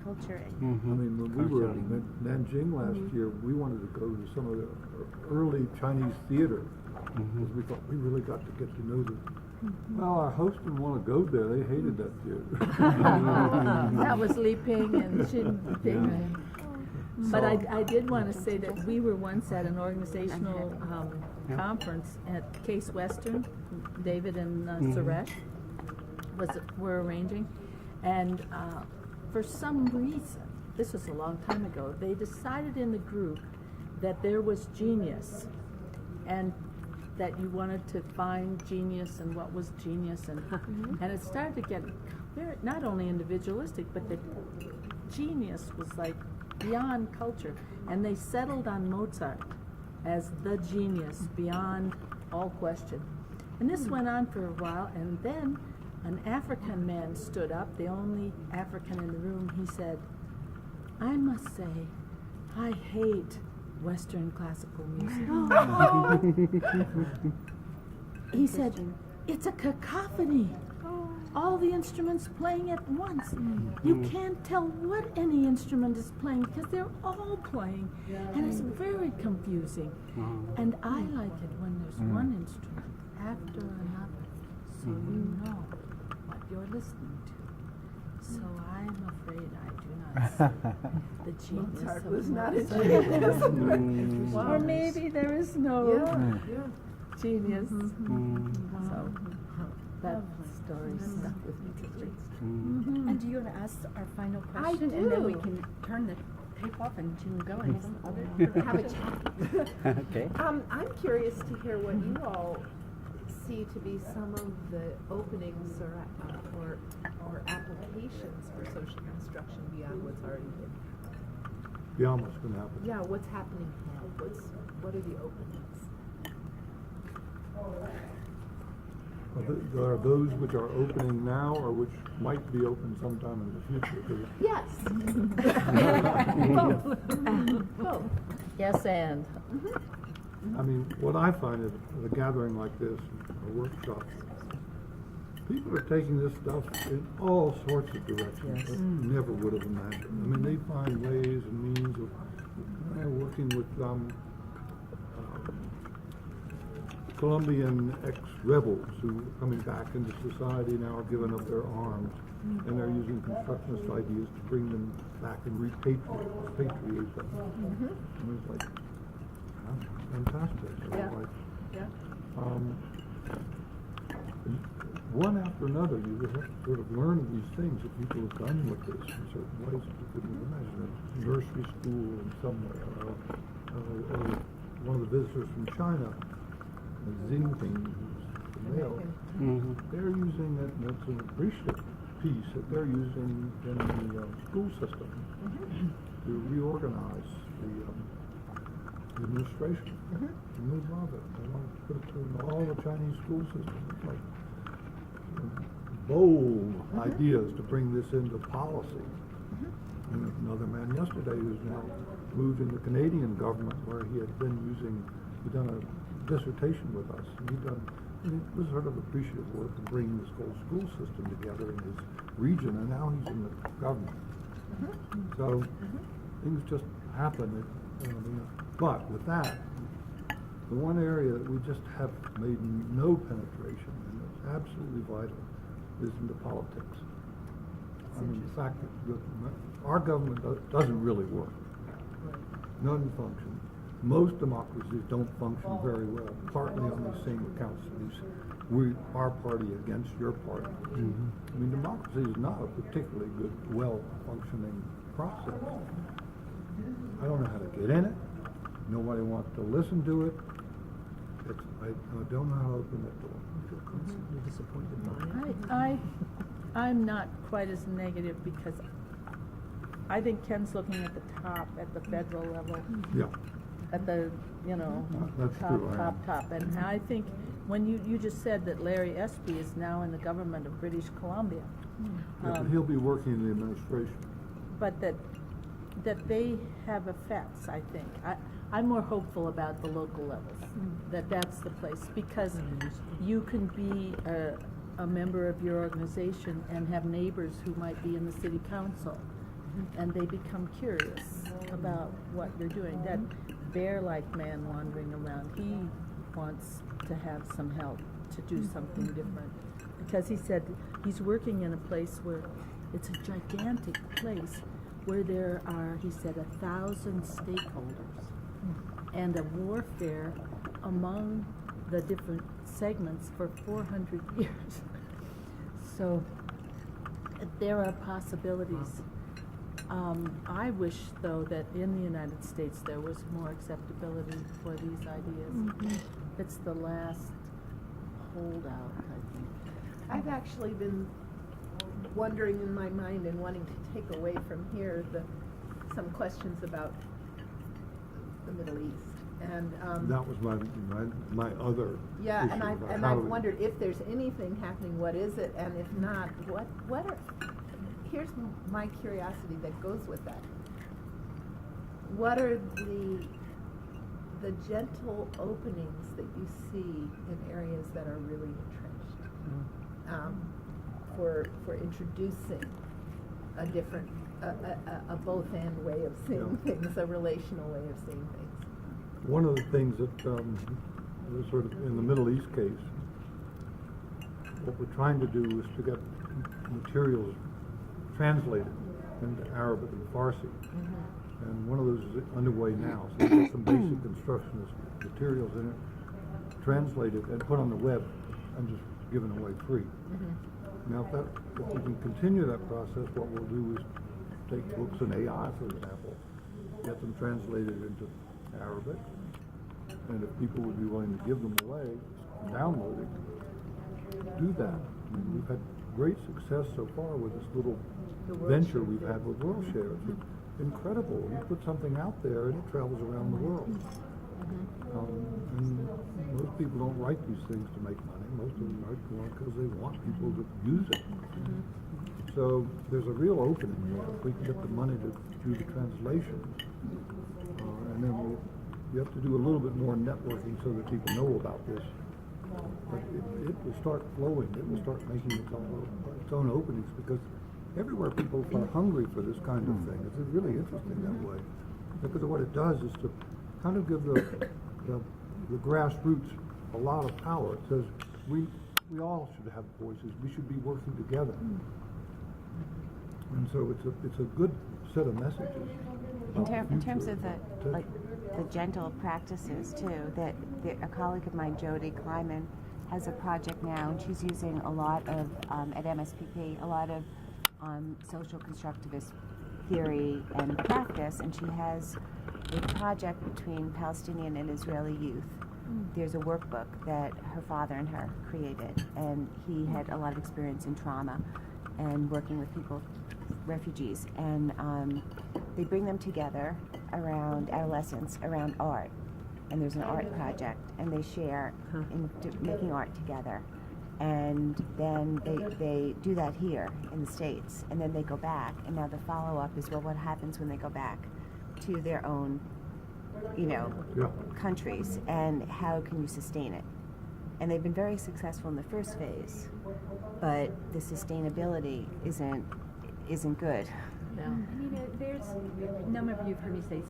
culture. I mean, when we were in Nanjing last year, we wanted to go to some of the early Chinese theater because we thought we really got to get to know them. Well, our host didn't want to go there. They hated that theater. That was Li Ping and Xin Ping. But I did want to say that we were once at an organizational conference at Case Western. David and Suresh were arranging, and for some reason, this was a long time ago, they decided in the group that there was genius, and that you wanted to find genius and what was genius, and and it started to get very, not only individualistic, but the genius was like beyond culture, and they settled on Mozart as the genius beyond all question. And this went on for a while, and then an African man stood up, the only African in the room. He said, "I must say, I hate Western classical music." He said, "It's a cacophony. All the instruments playing at once. You can't tell what any instrument is playing because they're all playing, and it's very confusing. And I like it when there's one instrument after another, so you know what you're listening to. So I'm afraid I do not see the genius Mozart of was not a Mozart." genius. Or maybe there is no genius. So that story stuck with me too. And do you want to ask our final question? I And then we do. can turn the tape off and you can go and have a chat. Okay. I'm curious to hear what you all see to be some of the openings or applications for social construction beyond what's already been. Beyond what's going to happen. Yeah, what's happening now? What are the openings? There are those which are opening now or which might be open sometime in the future. 'Cause Yes. Both. Yes, and. I mean, what I find is at a gathering like this, a workshop, people are taking this stuff in all sorts of directions that you never would have imagined. I mean, they find ways and means of working with Colombian ex-rebels who are coming back into society now, are giving up their arms, and they're using constructionist ideas to bring them back and repatriate them. And it's like, fantastic. So like, one after another, you just have to sort of learn these things that people have done with this in certain ways that you couldn't imagine. A nursery school in somewhere, or one of the visitors from China, Xingping, who's the male, they're using it, and it's an appreciative piece that they're using in the school system to reorganize the administration. And they love it. They want to put it in all the Chinese school systems. It's like bold ideas to bring this into policy. And there's another man yesterday who's now moved in the Canadian government where he'd done a dissertation with us. And it was sort of appreciative work to bring this whole school system together in his region, and now he's in the government. So things just happen. But with that, the one area that we just have made no penetration, and it's absolutely vital, is into politics. I mean, the fact that our government doesn't really work. None function. Most democracies don't function very well, partly on the same accounts. Our party against your party. I mean, democracy is not a particularly good, well-functioning process. I don't know how to get in it. Nobody wants to listen to it. I don't know how to open that door. I feel constantly disappointed by it. I'm not quite as negative because I think Ken's looking at the top, at the federal level. Yeah. At the, That's true, top. And I think when you just said that Larry Espy is now in the government of British Columbia. But he'll be working in the administration. But that they have effects, I think. I'm more hopeful about the local levels, that's the place, because you can be a member of your organization and have neighbors who might be in the city council. and they become curious about what you're doing. That bear-like man wandering around, he wants to have some help to do something different. Because he said he's working in a place where it's a gigantic place where there are, he said, 1,000 stakeholders and a warfare among the different segments for 400 years. So there are possibilities. I wish, though, that in the United States there was more acceptability for these ideas. It's the last holdout, I think. I've actually been wondering in my mind and wanting to take away from here some questions about the Middle East. And That was my other yeah, issue and about I've wondered if there's anything happening, what is it, and if not, what are, here's my curiosity that goes with that. What are the gentle openings that you see in areas that are really entrenched for introducing a different, a both-and way of seeing things, a relational way of seeing things? One of the things that was sort of in the Middle East case, what we're trying to do is to get materials translated into Arabic and Farsi. And one of those is underway now. So we get some basic instructionist materials in it, translated and put on the web and just given away free. Now if we can continue that process, what we'll do is take books in AI, for example, get them translated into Arabic, and if people would be willing to give them away, downloading, do that. I mean, we've had great success so far with this little venture we've had with WorldShare. It's incredible. You put something out there and it travels around the world. And most people don't write these things to make money. Most of them write because they want people to use it. So there's a real opening there. If we can get the money to do the translation, and then you have to do a little bit more networking so that people know about this. But it will start flowing. It will start making its own openings, because everywhere people are hungry for this kind of thing. It's really interesting that way, because what it does is to kind of give the grassroots a lot of power. It says we all should have voices. We should be working together. And so it's a good set of messages. In terms of the gentle practices too, that a colleague of mine, Jody Kleiman, has a project now, and she's using a lot of at MSPP, a lot of social constructivist theory and practice, and she has a project between Palestinian and Israeli youth. There's a workbook that her father and her created, and he had a lot of experience in trauma and working with people, refugees, and they bring them together around adolescence, around art, and there's an art project, and they share in making art together, and then they do that here in the States, and then they go back, and now the follow-up is, well, what happens when they go back to their own, countries, and how can you sustain it? And they've been very successful in the first phase, but the sustainability isn't good. I mean, there's a number of you have heard me say